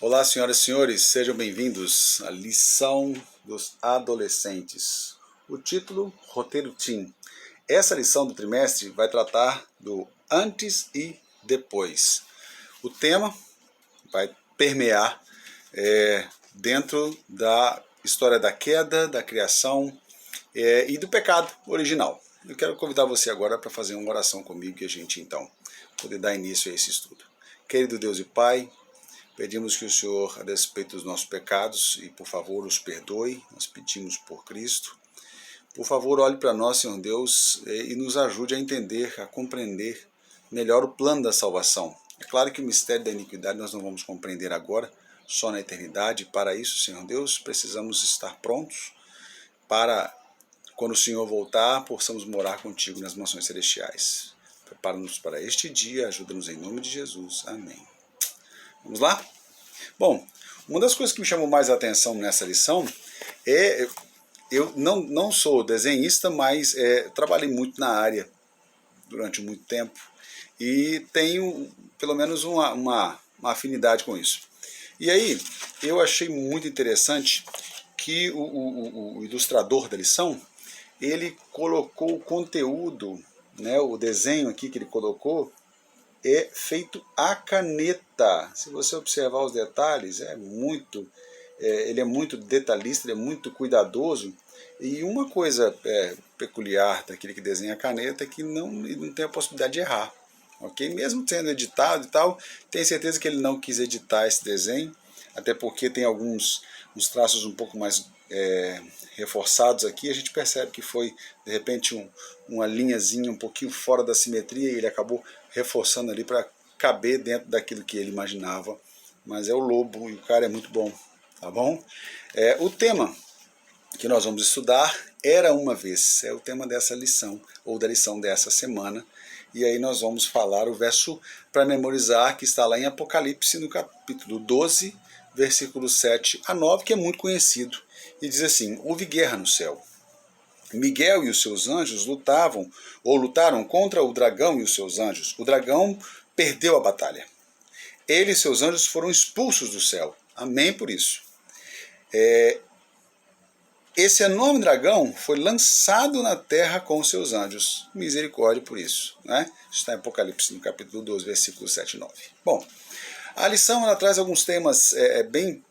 Olá, senhoras e senhores, sejam bem-vindos à lição dos adolescentes. O título, Roteiro Teen. Essa lição do trimestre vai tratar do antes e depois. O tema vai permear dentro da história da queda, da criação e do pecado original. Eu quero convidar você agora para fazer uma oração comigo e a gente então poder dar início a esse estudo. Querido Deus e Pai, pedimos que o Senhor, a despeito dos nossos pecados, e por favor os perdoe, nós pedimos por Cristo. Por favor, olhe para nós, Senhor Deus, e nos ajude a entender, a compreender melhor o plano da salvação. É claro que o mistério da iniquidade nós não vamos compreender agora, só na eternidade. Para isso, Senhor Deus, precisamos estar prontos para, quando o Senhor voltar, possamos morar contigo nas mansões celestiais. Prepara-nos para este dia, ajuda-nos em nome de Jesus. Amém. Vamos lá? Bom, uma das coisas que me chamou mais a atenção nessa lição é... Eu não sou desenhista, mas trabalhei muito na área durante muito tempo e tenho pelo menos uma afinidade com isso. E aí eu achei muito interessante que o ilustrador da lição, ele colocou o conteúdo, né, o desenho aqui que ele colocou, é feito à caneta. Se você observar os detalhes, ele é muito detalhista, ele é muito cuidadoso. E uma coisa peculiar daquele que desenha a caneta é que ele não tem a possibilidade de errar. Okay? Mesmo sendo editado e tal, tenho certeza que ele não quis editar esse desenho, até porque tem uns traços um pouco mais reforçados aqui. A gente percebe que foi, de repente, uma linhazinha um pouquinho fora da simetria e ele acabou reforçando ali para caber dentro daquilo que ele imaginava. Mas é o lobo e o cara é muito bom, tá bom? O tema que nós vamos estudar, Era Uma Vez, é o tema dessa lição, ou da lição dessa semana. E aí nós vamos falar o verso para memorizar, que está lá em Apocalipse, no capítulo 12, versículos 7 a 9, que é muito conhecido. E diz assim: houve guerra no céu. Miguel e os seus anjos lutaram contra o dragão e os seus anjos. O dragão perdeu a batalha. Ele e seus anjos foram expulsos do céu. Amém por isso. Esse enorme dragão foi lançado na terra com seus anjos. Misericórdia por isso. Né? Isso está em Apocalipse, no capítulo 12, versículos 7 e 9. Bom, a lição ela traz alguns temas bem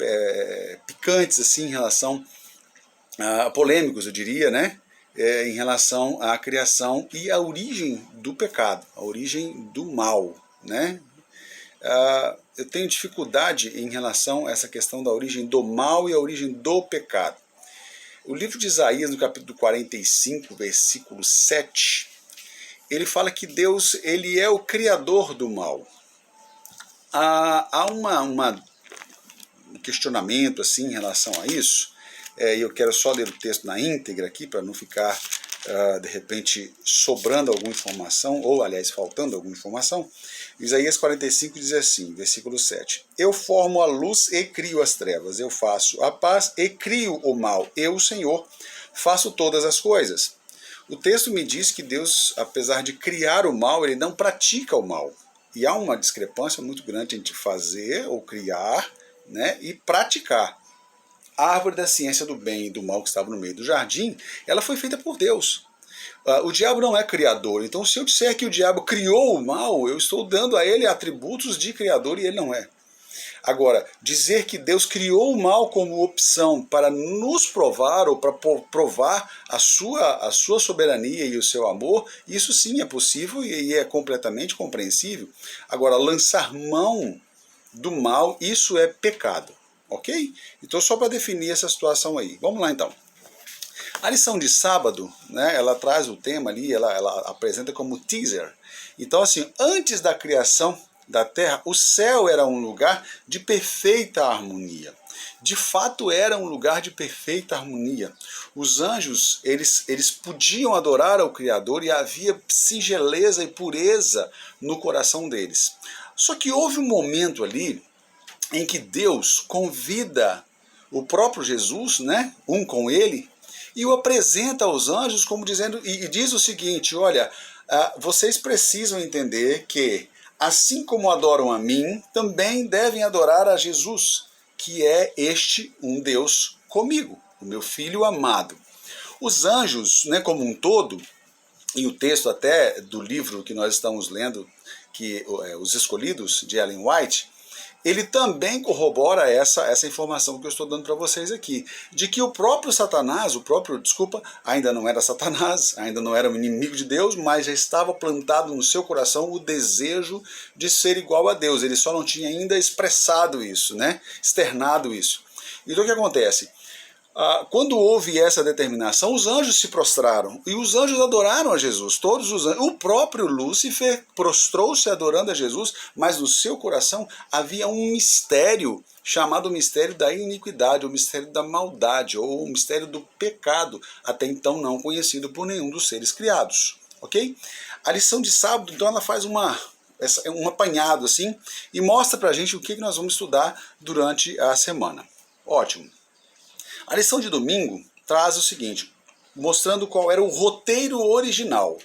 picantes assim, em relação a polêmicos, eu diria, né? Em relação à criação e à origem do pecado, a origem do mal. Né? Eu tenho dificuldade em relação a essa questão da origem do mal e a origem do pecado. O livro de Isaías, no capítulo 45, versículo 7, ele fala que Deus ele é o criador do mal. Há um questionamento assim, em relação a isso, e eu quero só ler o texto na íntegra aqui, para não ficar, de repente, sobrando alguma informação, ou, aliás, faltando alguma informação. Isaías 45 diz assim, versículo 7. Eu formo a luz e crio as trevas, eu faço a paz e crio o mal. Eu, o Senhor, faço todas as coisas. O texto me diz que Deus, apesar de criar o mal, ele não pratica o mal. E há uma discrepância muito grande entre fazer ou criar, né, e praticar. A árvore da ciência do bem e do mal que estava no meio do jardim, ela foi feita por Deus. O diabo não é criador, então se eu disser que o diabo criou o mal, eu estou dando a ele atributos de criador e ele não é. Agora, dizer que Deus criou o mal como opção para nos provar ou para provar a sua soberania e o seu amor, isso sim é possível e é completamente compreensível. Agora, lançar mão do mal, isso é pecado. Ok? Então, só para definir essa situação aí. Vamos lá, então. A lição de sábado, né, ela traz o tema ali, ela apresenta como teaser. Então, assim, antes da criação da Terra, o céu era um lugar de perfeita harmonia. De fato, era um lugar de perfeita harmonia. Os anjos, eles podiam adorar ao Criador e havia singeleza e pureza no coração deles. Só que houve um momento ali em que Deus convida o próprio Jesus, né, um com ele, e o apresenta aos anjos como dizendo, e diz o seguinte: olha, vocês precisam entender que assim como adoram a mim, também devem adorar a Jesus, que é este um Deus comigo, o meu Filho amado. Os anjos, né, como um todo, e o texto até do livro que nós estamos lendo, que Os Escolhidos, de Ellen White, ele também corrobora essa informação que eu estou dando para vocês aqui, de que o próprio Satanás, ainda não era Satanás, ainda não era um inimigo de Deus, mas já estava plantado no seu coração o desejo de ser igual a Deus. Ele só não tinha ainda expressado isso, né? Externado isso. Então o que acontece? Quando houve essa determinação, os anjos se prostraram e os anjos adoraram a Jesus. Todos os anjos. O próprio Lúcifer prostrou-se adorando a Jesus, mas no seu coração havia um mistério chamado mistério da iniquidade, o mistério da maldade, ou o mistério do pecado, até então não conhecido por nenhum dos seres criados. Ok? A lição de sábado, então, ela faz um apanhado assim e mostra pra gente o que nós vamos estudar durante a semana. Ótimo. A lição de domingo traz o seguinte, mostrando qual era o roteiro original.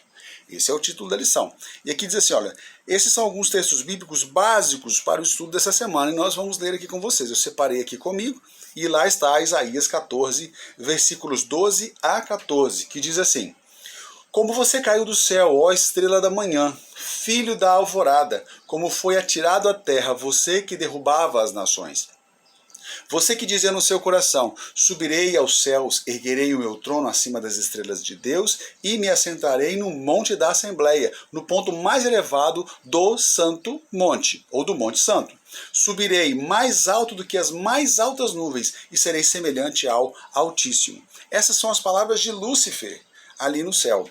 Esse é o título da lição. E aqui diz assim, olha, esses são alguns textos bíblicos básicos para o estudo dessa semana, e nós vamos ler aqui com vocês. Eu separei aqui comigo, e lá está Isaías 14, versículos 12 a 14, que diz assim: Como você caiu do céu, ó estrela da manhã, filho da alvorada, como foi atirado à terra, você que derrubava as nações. Você que dizia no seu coração, subirei aos céus, erguerei o meu trono acima das estrelas de Deus e me assentarei no monte da Assembleia, no ponto mais elevado do Santo Monte, ou do Monte Santo. Subirei mais alto do que as mais altas nuvens e serei semelhante ao Altíssimo. Essas são as palavras de Lúcifer ali no céu.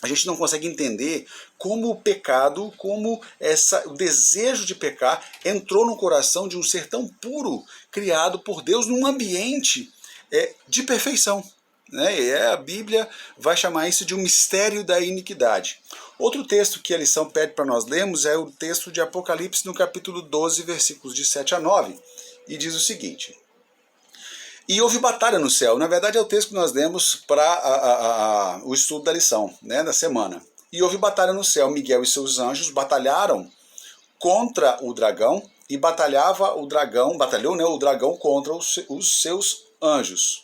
A gente não consegue entender como o pecado, como o desejo de pecar entrou no coração de um ser tão puro, criado por Deus num ambiente de perfeição. Né? E a Bíblia vai chamar isso de um mistério da iniquidade. Outro texto que a lição pede para nós lermos é o texto de Apocalipse no capítulo 12, versículos de 7 a 9, e diz o seguinte: E houve batalha no céu. Na verdade, é o texto que nós lemos para o estudo da lição, né, da semana. E houve batalha no céu. Miguel e seus anjos batalharam contra o dragão e batalhou, né, o dragão contra os seus anjos.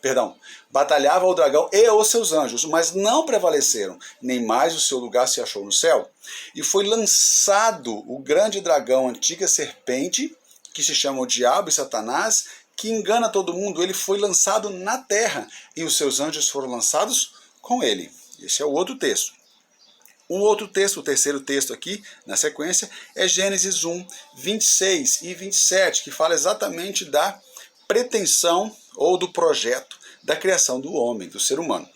Perdão, batalhava o dragão e os seus anjos, mas não prevaleceram, nem mais o seu lugar se achou no céu. E foi lançado o grande dragão, a antiga serpente, que se chama o Diabo e Satanás, que engana todo mundo. Ele foi lançado na terra e os seus anjos foram lançados com ele. Esse é o outro texto. Um outro texto, o terceiro texto aqui, na sequência, é Gênesis 1, 26 e 27, que fala exatamente da pretensão ou do projeto da criação do homem, do ser humano.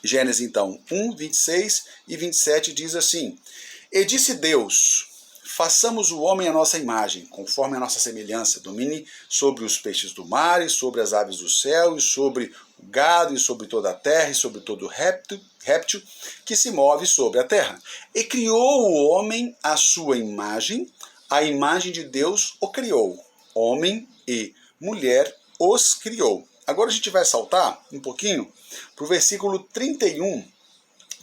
Gênesis, então, 1, 26 e 27 diz assim: E disse Deus: Façamos o homem à nossa imagem, conforme a nossa semelhança, domine sobre os peixes do mar, e sobre as aves do céu, e sobre o gado, e sobre toda a terra, e sobre todo réptil que se move sobre a terra. E criou o homem à sua imagem, a imagem de Deus o criou. Homem e mulher os criou. Agora a gente vai saltar um pouquinho para o versículo 31,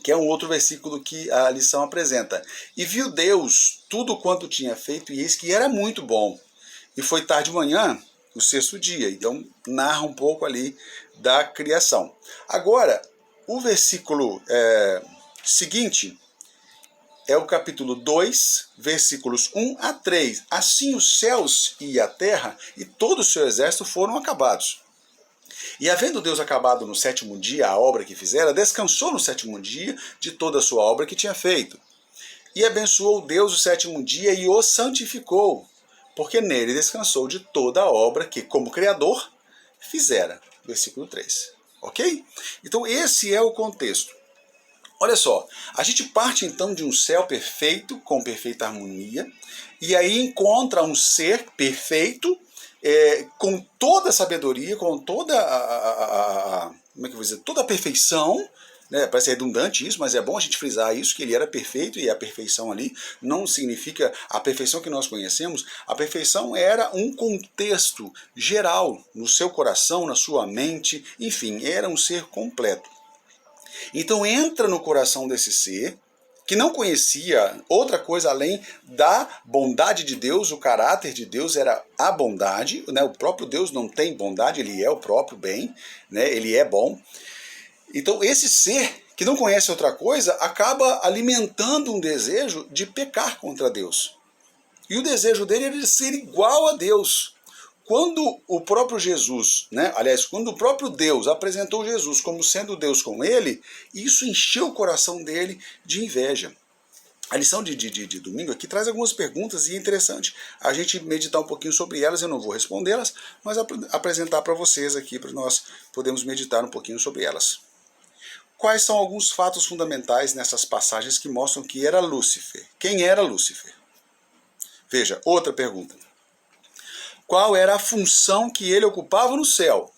que é um outro versículo que a lição apresenta. E viu Deus tudo quanto tinha feito, e eis que era muito bom. E foi tarde de manhã, o sexto dia. Então, narra um pouco ali da criação. Agora, o versículo seguinte é o capítulo 2, versículos 1 a 3. Assim os céus e a terra e todo o seu exército foram acabados. E havendo Deus acabado no sétimo dia a obra que fizera, descansou no sétimo dia de toda a sua obra que tinha feito. E abençoou Deus o sétimo dia e o santificou, porque nele descansou de toda a obra que, como Criador, fizera. Versículo 3. Ok? Então esse é o contexto. Olha só, a gente parte então de um céu perfeito, com perfeita harmonia, e aí encontra um ser perfeito, com toda a sabedoria, com toda como é que eu vou dizer, toda a perfeição, né? Parece redundante isso, mas é bom a gente frisar isso, que ele era perfeito, e a perfeição ali não significa a perfeição que nós conhecemos. A perfeição era um contexto geral no seu coração, na sua mente, enfim, era um ser completo. Então entra no coração desse ser que não conhecia outra coisa além da bondade de Deus, o caráter de Deus era a bondade, né? O próprio Deus não tem bondade, ele é o próprio bem, né? Ele é bom. Então esse ser que não conhece outra coisa acaba alimentando um desejo de pecar contra Deus. E o desejo dele era de ser igual a Deus. Quando o próprio Jesus, né, aliás, quando o próprio Deus apresentou Jesus como sendo Deus com ele, isso encheu o coração dele de inveja. A lição de domingo aqui traz algumas perguntas e é interessante a gente meditar um pouquinho sobre elas. Eu não vou respondê-las, mas apresentar para vocês aqui, para nós podermos meditar um pouquinho sobre elas. Quais são alguns fatos fundamentais nessas passagens que mostram que era Lúcifer? Quem era Lúcifer? Veja, outra pergunta. Qual era a função que ele ocupava no céu?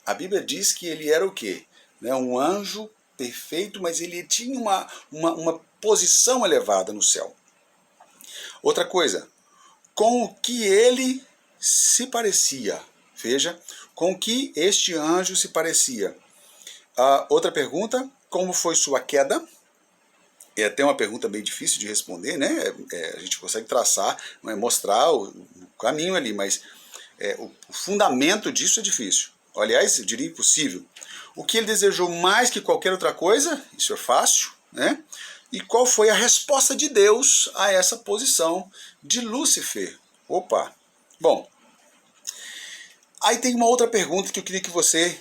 A Bíblia diz que ele era o quê? Um anjo perfeito, mas ele tinha uma posição elevada no céu. Outra coisa, com o que ele se parecia? Veja, com que este anjo se parecia? Outra pergunta, como foi sua queda? É até uma pergunta bem difícil de responder, né? A gente consegue traçar, mostrar o caminho ali, mas o fundamento disso é difícil. Aliás, eu diria impossível. O que ele desejou mais que qualquer outra coisa? Isso é fácil, né? E qual foi a resposta de Deus a essa posição de Lúcifer? Opa! Bom, aí tem uma outra pergunta que eu queria que você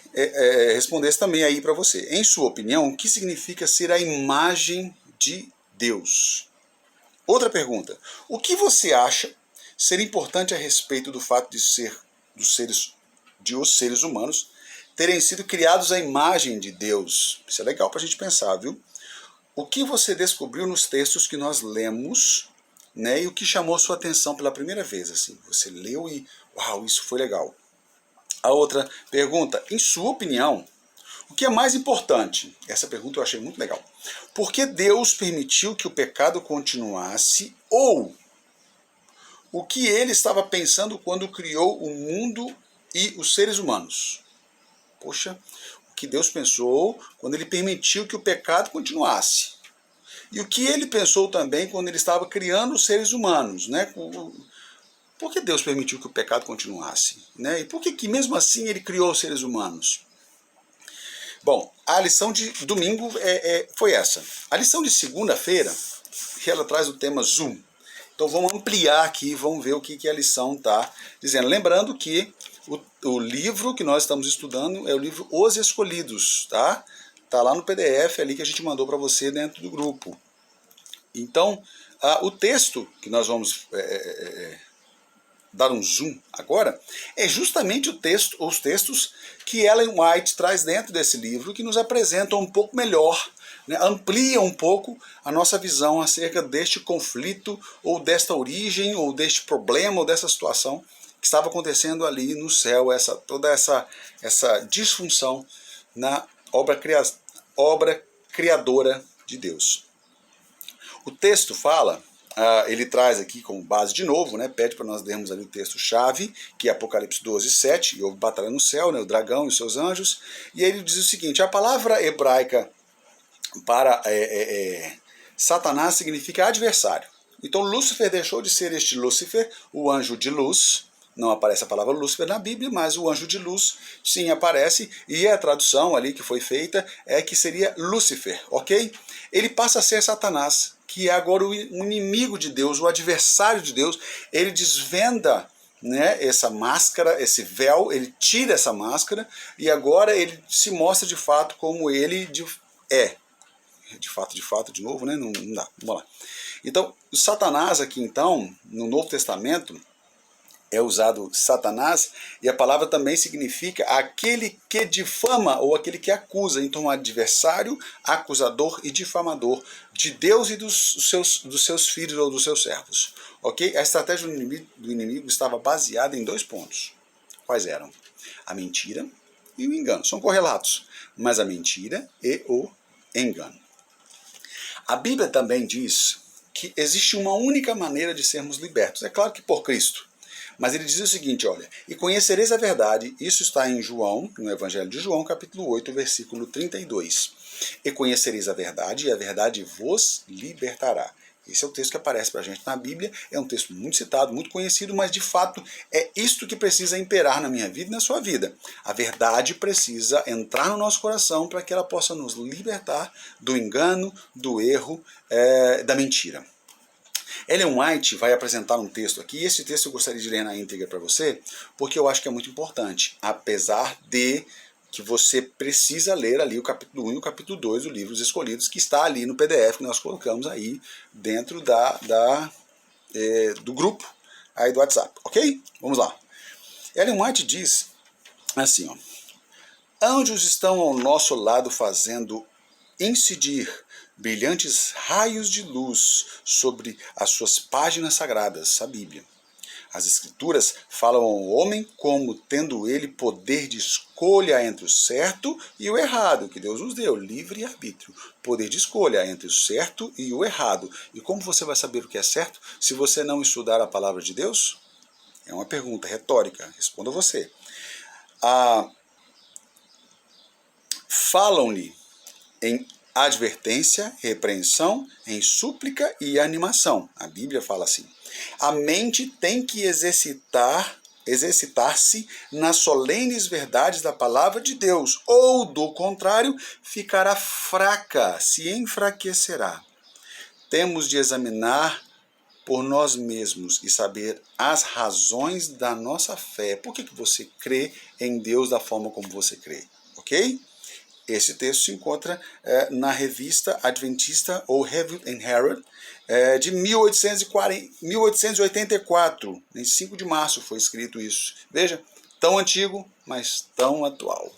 respondesse também aí para você. Em sua opinião, o que significa ser a imagem de Deus? Outra pergunta. O que você acha ser importante a respeito do fato de os seres humanos terem sido criados à imagem de Deus? Isso é legal para a gente pensar, viu? O que você descobriu nos textos que nós lemos, né, e o que chamou sua atenção pela primeira vez? Assim, você leu e, uau, isso foi legal. A outra pergunta, em sua opinião, o que é mais importante? Essa pergunta eu achei muito legal. Por que Deus permitiu que o pecado continuasse? Ou o que ele estava pensando quando criou o mundo e os seres humanos? Poxa, o que Deus pensou quando ele permitiu que o pecado continuasse? E o que ele pensou também quando ele estava criando os seres humanos, né? Por que Deus permitiu que o pecado continuasse? Né? E por que mesmo assim ele criou os seres humanos? Bom, a lição de domingo foi essa. A lição de segunda-feira, ela traz o tema Zoom. Então vamos ampliar aqui, vamos ver o que a lição está dizendo. Lembrando que o livro que nós estamos estudando é o livro Os Escolhidos, tá? Tá lá no PDF ali que a gente mandou para você dentro do grupo. Então, o texto que nós vamos dar um zoom agora, é justamente os textos que Ellen White traz dentro desse livro, que nos apresentam um pouco melhor, né, amplia um pouco a nossa visão acerca deste conflito, ou desta origem, ou deste problema, ou dessa situação que estava acontecendo ali no céu, toda essa disfunção na obra criadora de Deus. O texto fala, ele traz aqui como base de novo, né, pede para nós lermos ali o texto-chave, que é Apocalipse 12, 7, e houve batalha no céu, né, o dragão e os seus anjos, e ele diz o seguinte, a palavra hebraica para Satanás significa adversário. Então Lúcifer deixou de ser este Lúcifer, o anjo de luz. Não aparece a palavra Lúcifer na Bíblia, mas o anjo de luz sim aparece, e a tradução ali que foi feita é que seria Lúcifer, ok? Ele passa a ser Satanás, que é agora o inimigo de Deus, o adversário de Deus. Ele desvenda, né, essa máscara, esse véu, ele tira essa máscara, e agora ele se mostra de fato como ele é. De fato, de novo, né? Não dá, vamos lá. Então, o Satanás aqui então, no Novo Testamento, é usado Satanás, e a palavra também significa aquele que difama ou aquele que acusa. Então, adversário, acusador e difamador de Deus e dos seus filhos ou dos seus servos. Ok? A estratégia do inimigo estava baseada em 2 pontos. Quais eram? A mentira e o engano. São correlatos, mas a mentira e o engano. A Bíblia também diz que existe uma única maneira de sermos libertos. É claro que por Cristo. Mas ele diz o seguinte, olha, e conhecereis a verdade, isso está em João, no Evangelho de João, capítulo 8, versículo 32. E conhecereis a verdade, e a verdade vos libertará. Esse é o texto que aparece para a gente na Bíblia, é um texto muito citado, muito conhecido, mas de fato é isto que precisa imperar na minha vida e na sua vida. A verdade precisa entrar no nosso coração para que ela possa nos libertar do engano, do erro, da mentira. Ellen White vai apresentar um texto aqui, e esse texto eu gostaria de ler na íntegra para você, porque eu acho que é muito importante, apesar de que você precisa ler ali o capítulo 1 e o capítulo 2 do Livros Escolhidos, que está ali no PDF que nós colocamos aí dentro do grupo aí do WhatsApp, ok? Vamos lá. Ellen White diz assim, ó: anjos estão ao nosso lado fazendo incidir brilhantes raios de luz sobre as suas páginas sagradas, a Bíblia. As Escrituras falam ao homem como tendo ele poder de escolha entre o certo e o errado, que Deus nos deu, livre arbítrio. Poder de escolha entre o certo e o errado. E como você vai saber o que é certo se você não estudar a palavra de Deus? É uma pergunta retórica, responda você. Falam-lhe em advertência, repreensão, em súplica e animação. A Bíblia fala assim. A mente tem que exercitar-se nas solenes verdades da palavra de Deus, ou, do contrário, ficará fraca, se enfraquecerá. Temos de examinar por nós mesmos e saber as razões da nossa fé. Por que você crê em Deus da forma como você crê? Ok? Esse texto se encontra na revista Adventista, ou Review and Herald, de 1884. Em 5 de março foi escrito isso. Veja, tão antigo, mas tão atual.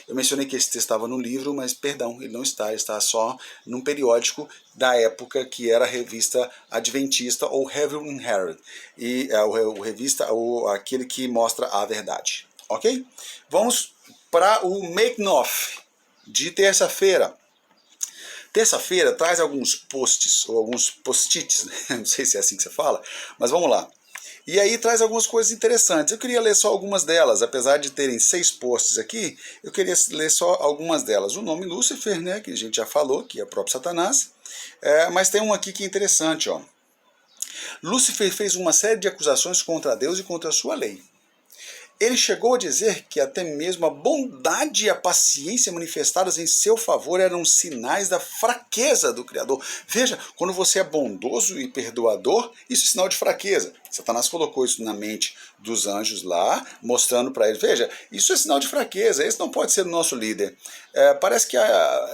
Eu mencionei que esse texto estava no livro, mas, perdão, ele não está. Ele está só num periódico da época que era a revista Adventista, ou Review and Herald. E o revista, aquele que mostra a verdade. Ok? Vamos para o Make-Off de terça-feira. Terça-feira traz alguns posts, ou alguns post-its, né? Não sei se é assim que você fala, mas vamos lá. E aí traz algumas coisas interessantes. Eu queria ler só algumas delas, apesar de terem 6 posts aqui, eu queria ler só algumas delas. O nome Lúcifer, né, que a gente já falou, que é o próprio Satanás, mas tem um aqui que é interessante, ó. Lúcifer fez uma série de acusações contra Deus e contra a sua lei. Ele chegou a dizer que até mesmo a bondade e a paciência manifestadas em seu favor eram sinais da fraqueza do Criador. Veja, quando você é bondoso e perdoador, isso é sinal de fraqueza. Satanás colocou isso na mente dos anjos lá, mostrando para eles, veja, isso é sinal de fraqueza, esse não pode ser o nosso líder. Parece que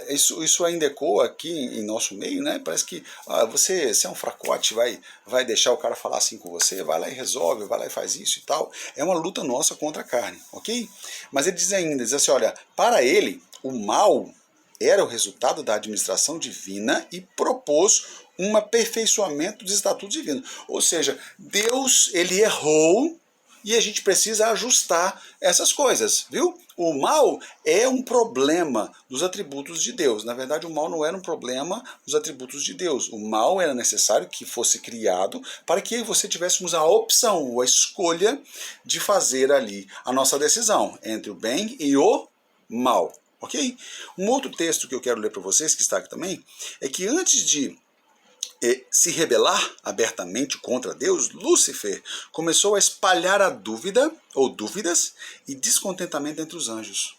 isso ainda ecoa aqui em nosso meio, né? Parece que você é um fracote, vai deixar o cara falar assim com você, vai lá e resolve, vai lá e faz isso e tal. É uma luta nossa contra a carne, ok? Mas ele diz assim, olha, para ele, o mal era o resultado da administração divina e propôs um aperfeiçoamento dos estatutos divinos. Ou seja, Deus, ele errou e a gente precisa ajustar essas coisas, viu? O mal é um problema dos atributos de Deus. Na verdade, o mal não era um problema dos atributos de Deus. O mal era necessário que fosse criado para que você tivéssemos a opção, ou a escolha de fazer ali a nossa decisão entre o bem e o mal. Ok? Um outro texto que eu quero ler para vocês, que está aqui também, é que antes de se rebelar abertamente contra Deus, Lúcifer começou a espalhar a dúvida, ou dúvidas, e descontentamento entre os anjos.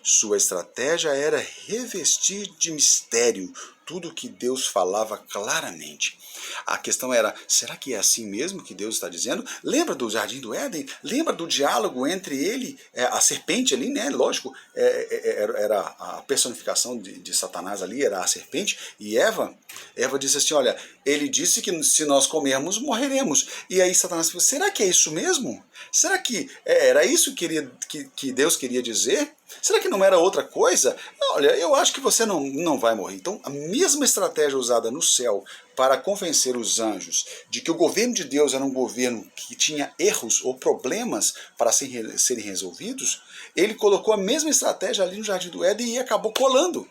Sua estratégia era revestir de mistério tudo o que Deus falava claramente. A questão era, será que é assim mesmo que Deus está dizendo? Lembra do Jardim do Éden? Lembra do diálogo entre ele, a serpente ali, né? Lógico, era a personificação de Satanás ali, era a serpente, e Eva disse assim, olha, ele disse que se nós comermos, morreremos. E aí Satanás falou, será que é isso mesmo? Será que era isso que Deus queria dizer? Será que não era outra coisa? Olha, eu acho que você não vai morrer. Então, a mesma estratégia usada no céu para convencer os anjos de que o governo de Deus era um governo que tinha erros ou problemas para serem resolvidos, ele colocou a mesma estratégia ali no Jardim do Éden e acabou colando.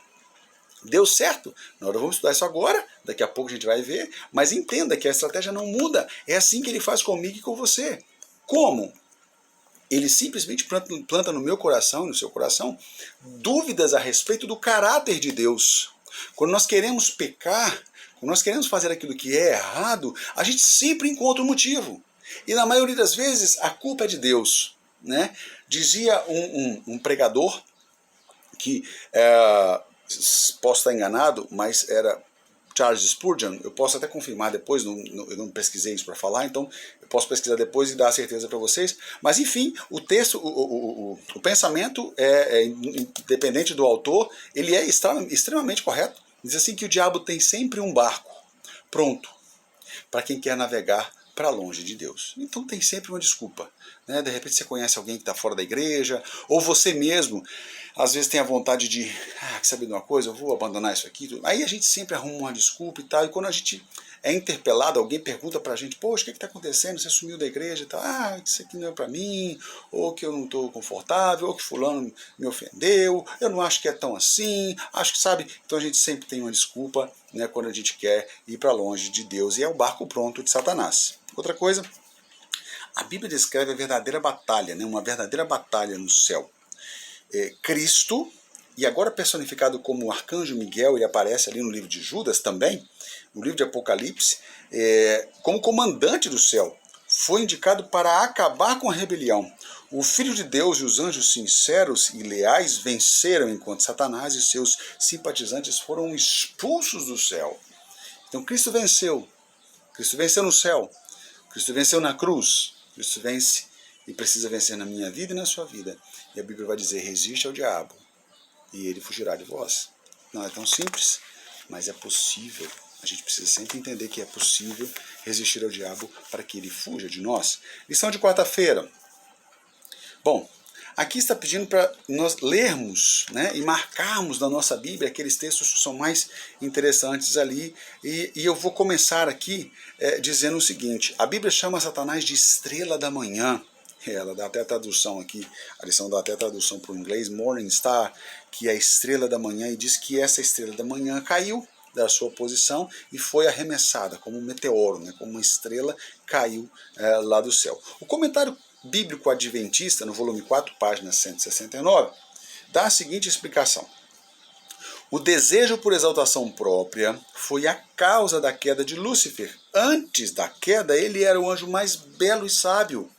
Deu certo? Nós vamos estudar isso agora, daqui a pouco a gente vai ver, mas entenda que a estratégia não muda. É assim que ele faz comigo e com você. Como? ele simplesmente planta no meu coração e no seu coração dúvidas a respeito do caráter de Deus. Quando nós queremos pecar, quando nós queremos fazer aquilo que é errado, a gente sempre encontra um motivo. E na maioria das vezes a culpa é de Deus, né? Dizia um pregador que, posso estar enganado, mas era Charles Spurgeon, eu posso até confirmar depois, eu não pesquisei isso para falar, então eu posso pesquisar depois e dar a certeza para vocês. Mas enfim, o texto, o pensamento independente do autor, ele é extremamente correto. Diz assim que o diabo tem sempre um barco pronto para quem quer navegar para longe de Deus. Então tem sempre uma desculpa, né? De repente você conhece alguém que está fora da igreja, ou você mesmo, às vezes tem a vontade de, quer saber de uma coisa, eu vou abandonar isso aqui. Aí a gente sempre arruma uma desculpa e tal, e quando a gente é interpelado, alguém pergunta pra gente, poxa, o que está acontecendo? Você sumiu da igreja e tal, isso aqui não é para mim, ou que eu não estou confortável, ou que fulano me ofendeu, eu não acho que é tão assim, acho que sabe. Então a gente sempre tem uma desculpa, né, quando a gente quer ir para longe de Deus, e é o barco pronto de Satanás. Outra coisa, a Bíblia descreve a verdadeira batalha, né, uma verdadeira batalha no céu. Cristo, e agora personificado como o arcanjo Miguel, ele aparece ali no livro de Judas também, no livro de Apocalipse, como comandante do céu, foi indicado para acabar com a rebelião. O Filho de Deus e os anjos sinceros e leais venceram, enquanto Satanás e seus simpatizantes foram expulsos do céu. Então Cristo venceu no céu, Cristo venceu na cruz, Cristo vence e precisa vencer na minha vida e na sua vida. E a Bíblia vai dizer, resiste ao diabo e ele fugirá de vós. Não é tão simples, mas é possível. A gente precisa sempre entender que é possível resistir ao diabo para que ele fuja de nós. Lição de quarta-feira. Bom, aqui está pedindo para nós lermos, né, e marcarmos na nossa Bíblia aqueles textos que são mais interessantes ali. E eu vou começar aqui dizendo o seguinte, a Bíblia chama Satanás de estrela da manhã. Ela dá até a tradução aqui, a lição dá até a tradução para o inglês, Morning Star, que é a estrela da manhã, e diz que essa estrela da manhã caiu da sua posição e foi arremessada como um meteoro, né, como uma estrela, caiu lá do céu. O comentário bíblico adventista, no volume 4, página 169, dá a seguinte explicação. O desejo por exaltação própria foi a causa da queda de Lúcifer. Antes da queda, ele era o anjo mais belo e sábio.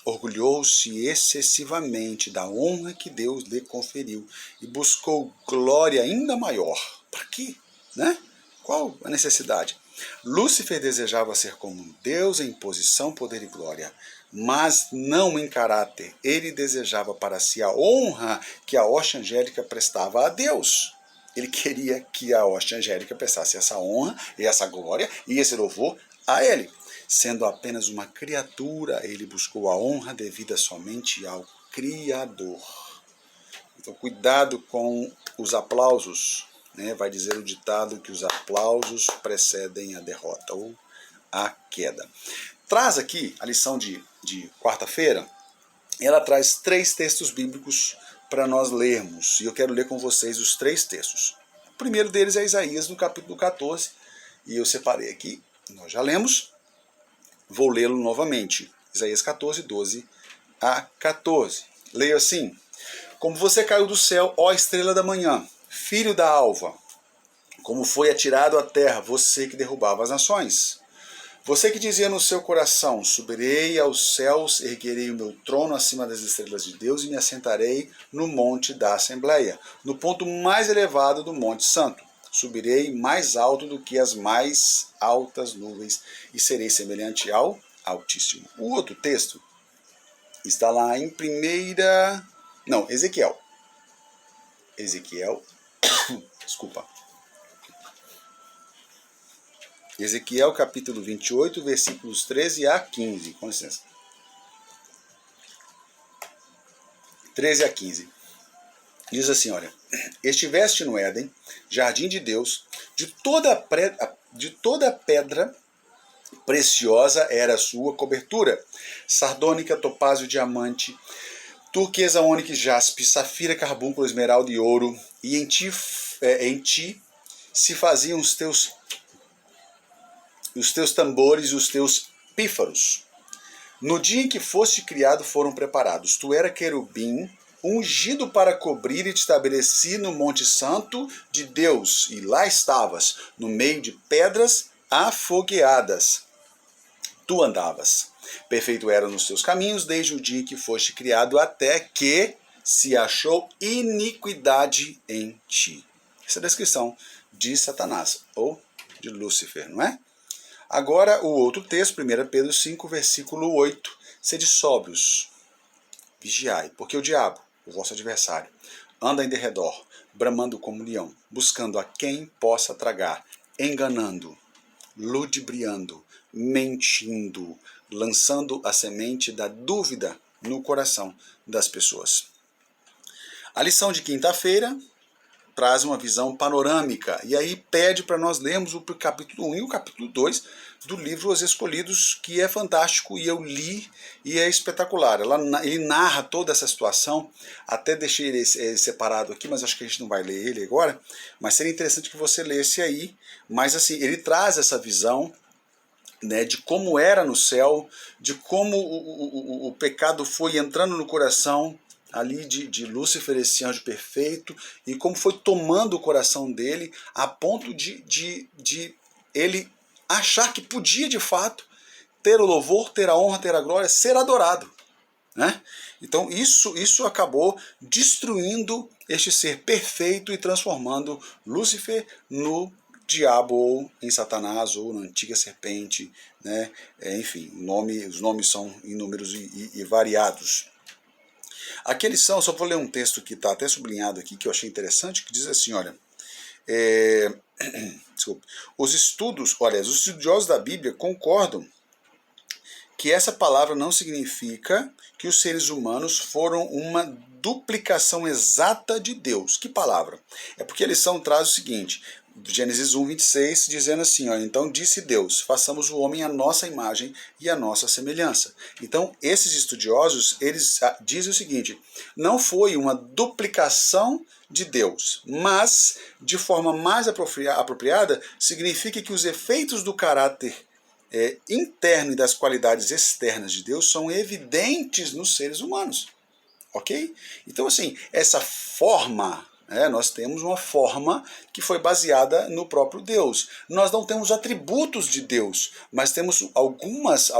Orgulhou-se excessivamente da honra que Deus lhe conferiu e buscou glória ainda maior. Para quê? Né? Qual a necessidade? Lúcifer desejava ser como Deus em posição, poder e glória, mas não em caráter. Ele desejava para si a honra que a hoste angélica prestava a Deus. Ele queria que a hoste angélica prestasse essa honra e essa glória e esse louvor a ele. Sendo apenas uma criatura, ele buscou a honra devida somente ao Criador. Então, cuidado com os aplausos, né? Vai dizer o ditado que os aplausos precedem a derrota ou a queda. Traz aqui a lição de quarta-feira, ela traz 3 textos bíblicos para nós lermos, e eu quero ler com vocês os 3 textos. O primeiro deles é Isaías, no capítulo 14, e eu separei aqui, nós já lemos, vou lê-lo novamente. Isaías 14, 12 a 14. Leio assim: como você caiu do céu, ó estrela da manhã, filho da alva, como foi atirado à terra, você que derrubava as nações. Você que dizia no seu coração, subirei aos céus, erguerei o meu trono acima das estrelas de Deus e me assentarei no monte da Assembleia, no ponto mais elevado do Monte Santo. Subirei mais alto do que as mais altas nuvens e serei semelhante ao Altíssimo. O outro texto está lá em Ezequiel. Desculpa. Ezequiel capítulo 28, versículos 13 a 15. Com licença. 13 a 15. Diz assim, olha: estiveste no Éden, jardim de Deus, de toda pedra preciosa era a sua cobertura, sardônica, topázio, diamante, turquesa, ônix, jaspe, safira, carbúnculo, esmeralda e ouro, e em ti se faziam os teus tambores e os teus pífaros. No dia em que foste criado foram preparados. Tu era querubim, ungido para cobrir, e te estabeleci no monte santo de Deus, e lá estavas, no meio de pedras afogueadas. Tu andavas. Perfeito era nos teus caminhos, desde o dia em que foste criado, até que se achou iniquidade em ti. Essa é a descrição de Satanás, ou de Lúcifer, não é? Agora, o outro texto, 1 Pedro 5, versículo 8. Sede sóbrios, vigiai, porque o diabo, o vosso adversário, anda em derredor, bramando como leão, buscando a quem possa tragar, enganando, ludibriando, mentindo, lançando a semente da dúvida no coração das pessoas. A lição de quinta-feira traz uma visão panorâmica e aí pede para nós lermos o capítulo 1 e o capítulo 2 do livro Os Escolhidos, que é fantástico e eu li e é espetacular. Ele narra toda essa situação, até deixei ele separado aqui, mas acho que a gente não vai ler ele agora, mas seria interessante que você lesse aí. Mas assim, ele traz essa visão, né, de como era no céu, de como o pecado foi entrando no coração ali de Lúcifer, esse anjo perfeito, e como foi tomando o coração dele a ponto de ele achar que podia de fato ter o louvor, ter a honra, ter a glória, ser adorado, né? Então isso acabou destruindo este ser perfeito e transformando Lúcifer no diabo, ou em Satanás, ou na antiga serpente, né? Enfim, os nomes são inúmeros e variados. Aqui eles são, só vou ler um texto que está até sublinhado aqui, que eu achei interessante, que diz assim, olha, desculpa, os estudiosos da Bíblia concordam que essa palavra não significa que os seres humanos foram uma duplicação exata de Deus. Que palavra? É porque a lição traz o seguinte, Gênesis 1, 26, dizendo assim, ó, então disse Deus, façamos o homem à nossa imagem e à nossa semelhança. Então, esses estudiosos, eles dizem o seguinte, não foi uma duplicação de Deus, mas, de forma mais apropriada, significa que os efeitos do caráter interno e das qualidades externas de Deus são evidentes nos seres humanos, ok? Então, assim, essa forma, nós temos uma forma que foi baseada no próprio Deus. Nós não temos atributos de Deus, mas temos algumas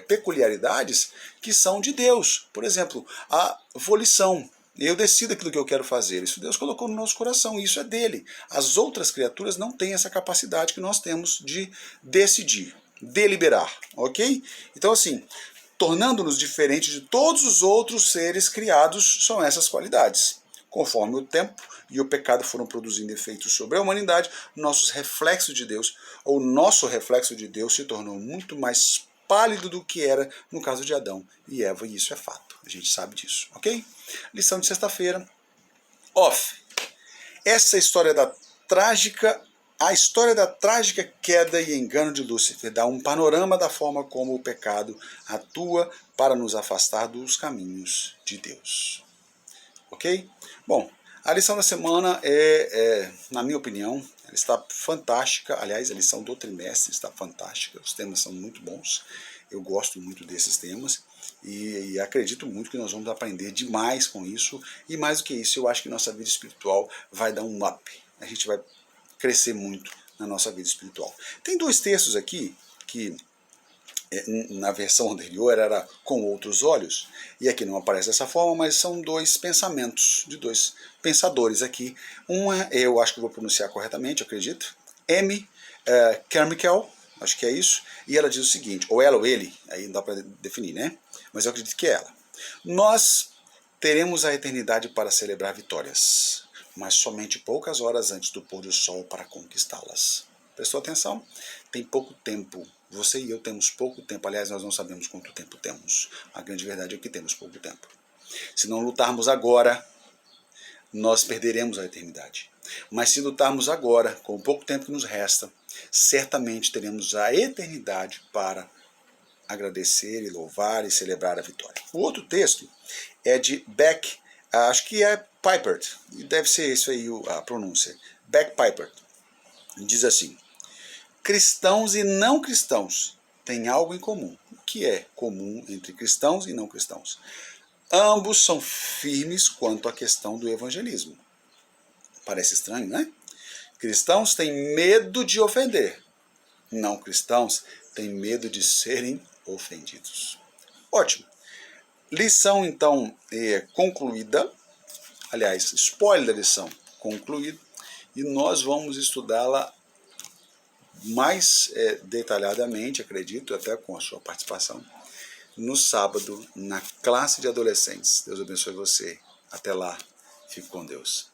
peculiaridades que são de Deus. Por exemplo, a volição. Eu decido aquilo que eu quero fazer. Isso Deus colocou no nosso coração, e isso é dele. As outras criaturas não têm essa capacidade que nós temos de decidir, deliberar, ok? Então, assim, tornando-nos diferentes de todos os outros seres criados, são essas qualidades. Conforme o tempo e o pecado foram produzindo efeitos sobre a humanidade, nossos reflexos de Deus, ou nosso reflexo de Deus, se tornou muito mais pálido do que era no caso de Adão e Eva, e isso é fato. A gente sabe disso, ok? Lição de sexta-feira. Off. Essa história a história da trágica queda e engano de Lúcifer dá um panorama da forma como o pecado atua para nos afastar dos caminhos de Deus. Ok? Bom, a lição da semana na minha opinião, ela está fantástica. Aliás, a lição do trimestre está fantástica. Os temas são muito bons. Eu gosto muito desses temas e acredito muito que nós vamos aprender demais com isso. E mais do que isso, eu acho que nossa vida espiritual vai dar um up. A gente vai crescer muito na nossa vida espiritual. Tem dois textos aqui que na versão anterior era com outros olhos, e aqui não aparece dessa forma, mas são dois pensamentos de dois pensadores aqui. Uma, eu acho que vou pronunciar corretamente, eu acredito, M. Carmichael, acho que é isso, e ela diz o seguinte, ou ela ou ele, aí não dá para definir, né? Mas eu acredito que é ela. Nós teremos a eternidade para celebrar vitórias, mas somente poucas horas antes do pôr do sol para conquistá-las. Prestou atenção? Tem pouco tempo. Você e eu temos pouco tempo. Aliás, nós não sabemos quanto tempo temos. A grande verdade é que temos pouco tempo. Se não lutarmos agora, nós perderemos a eternidade. Mas se lutarmos agora, com o pouco tempo que nos resta, certamente teremos a eternidade para agradecer e louvar e celebrar a vitória. O outro texto é de Beck, acho que é Pipert, deve ser isso aí a pronúncia. Beck Pipert. Diz assim, cristãos e não cristãos têm algo em comum. O que é comum entre cristãos e não cristãos. Ambos são firmes quanto à questão do evangelismo. Parece estranho, né? Cristãos têm medo de ofender. Não cristãos têm medo de serem ofendidos. Ótimo. Lição, então, concluída. Aliás, spoiler da lição concluída. E nós vamos estudá-la mais detalhadamente, acredito, até com a sua participação, no sábado, na classe de adolescentes. Deus abençoe você. Até lá. Fique com Deus.